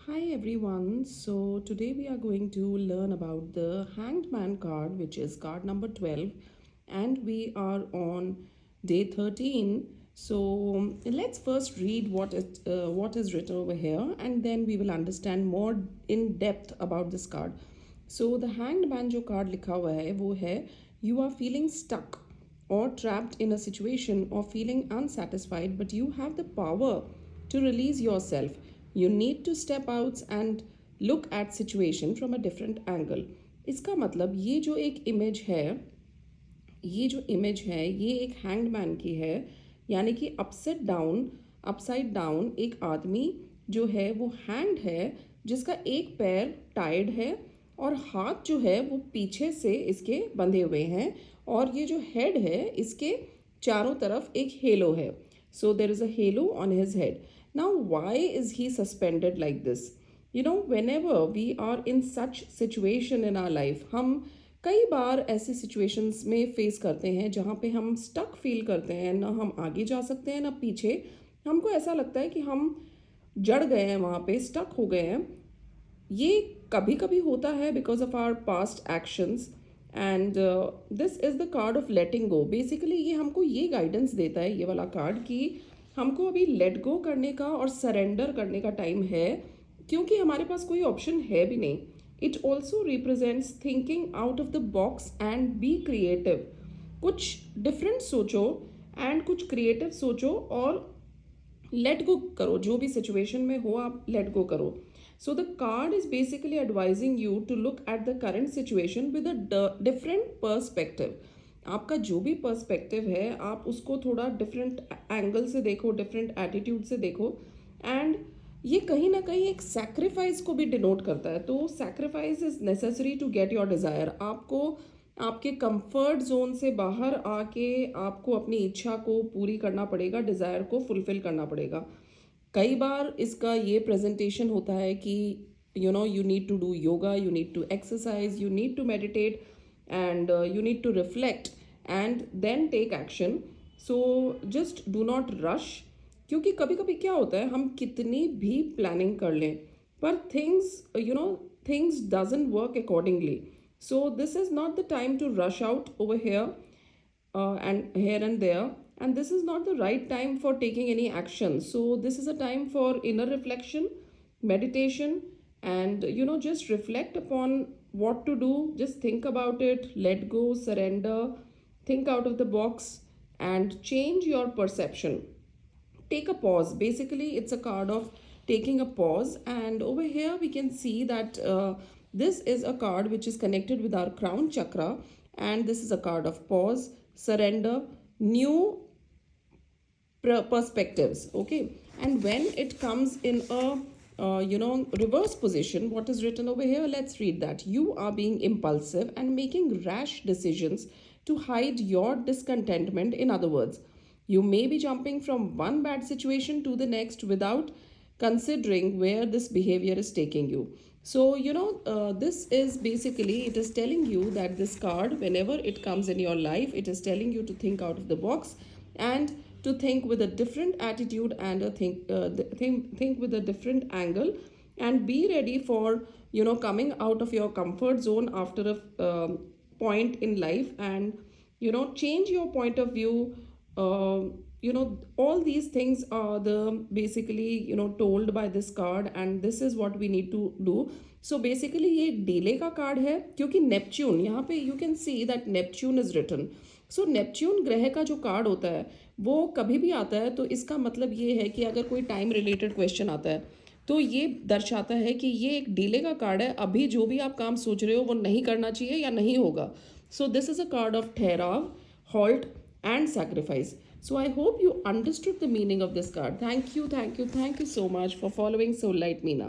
Hi everyone. So today we are going to learn about the Hanged Man card, which is card number 12, and we are on day 13. So let's first read what is written over here, and then we will understand more in depth about this card. So the Hanged Man जो card लिखा हुआ है वो है you are feeling stuck or trapped in a situation or feeling unsatisfied, but you have the power to release yourself. You need to step out and look at situation from a different angle. इसका मतलब ये जो image है ये एक hanged man की है, यानी कि अपसाइड डाउन एक आदमी जो है वो हैंग्ड है, जिसका एक पैर टाइड है और हाथ जो है वो पीछे से इसके बंधे हुए हैं, और ये जो हेड है इसके चारों तरफ एक हेलो है. So there is a halo on his head. Now why is he suspended like this? whenever we are in such situation in our life, हम कई बार ऐसे सिचुएशंस में फेस करते हैं जहाँ पे हम स्टक फील करते हैं, ना हम आगे जा सकते हैं ना पीछे. हमको ऐसा लगता है कि हम जड़ गए हैं, वहाँ पे स्टक हो गए हैं. ये कभी कभी होता है because of our past actions, and this is the card of letting go. Basically ये हमको ये गाइडेंस देता है, ये वाला कार्ड, कि हमको अभी लेट गो करने का और सरेंडर करने का टाइम है, क्योंकि हमारे पास कोई ऑप्शन है भी नहीं. It also represents thinking out of the box and be creative. कुछ डिफरेंट सोचो एंड कुछ क्रिएटिव सोचो और लेट गो करो. जो भी सिचुएशन में हो आप लेट गो करो. So the card is basically advising you to look at the current situation with a different perspective. आपका जो भी पर्सपेक्टिव है आप उसको थोड़ा डिफरेंट एंगल से देखो, डिफरेंट एटीट्यूड से देखो. एंड ये कहीं ना कहीं एक सैक्रिफाइस को भी डिनोट करता है. तो sacrifice is necessary to get your desire. आपको आपके कंफर्ट जोन से बाहर आके आपको अपनी इच्छा को पूरी करना पड़ेगा, डिज़ायर को फुलफिल करना पड़ेगा. कई बार इसका ये प्रेजेंटेशन होता है कि you need to do yoga, you need to exercise, you need to meditate, and you need to reflect and then take action. So just do not rush. क्योंकि कभी कभी क्या होता है, हम कितनी भी प्लानिंग कर लें पर things doesn't work accordingly. So this is not the time to rush out over here and here and there, and this is not the right time for taking any action. So this is a time for inner reflection, meditation, and just reflect upon what to do. Just think about it, let go, surrender, think out of the box, and change your perception. Take a pause. Basically it's a card of taking a pause, and over here we can see that this is a card which is connected with our crown chakra, and this is a card of pause, surrender, new perspectives. Okay, and when it comes in a reverse position, what is written over here, let's read that. You are being impulsive and making rash decisions to hide your discontentment. In other words, you may be jumping from one bad situation to the next without considering where this behavior is taking you. So, this is basically, it is telling you that this card, whenever it comes in your life, it is telling you to think out of the box and to think with a different attitude and think with a different angle, and be ready for coming out of your comfort zone after a point in life, and change your point of view. All these things are the basically told by this card, and this is what we need to do. So basically ये डेले का card है, क्योंकि Neptune यहाँ पे you can see that Neptune is written. So Neptune ग्रह का जो card होता है वो कभी भी आता है, तो इसका मतलब ये है कि अगर कोई टाइम रिलेटेड क्वेश्चन आता है तो ये दर्शाता है कि ये एक डिले का कार्ड है. अभी जो भी आप काम सोच रहे हो वो नहीं करना चाहिए या नहीं होगा. So this is a card of ठहराव, halt, and sacrifice. So I hope you understood the meaning of this card. Thank you so much for following Soullight Meena.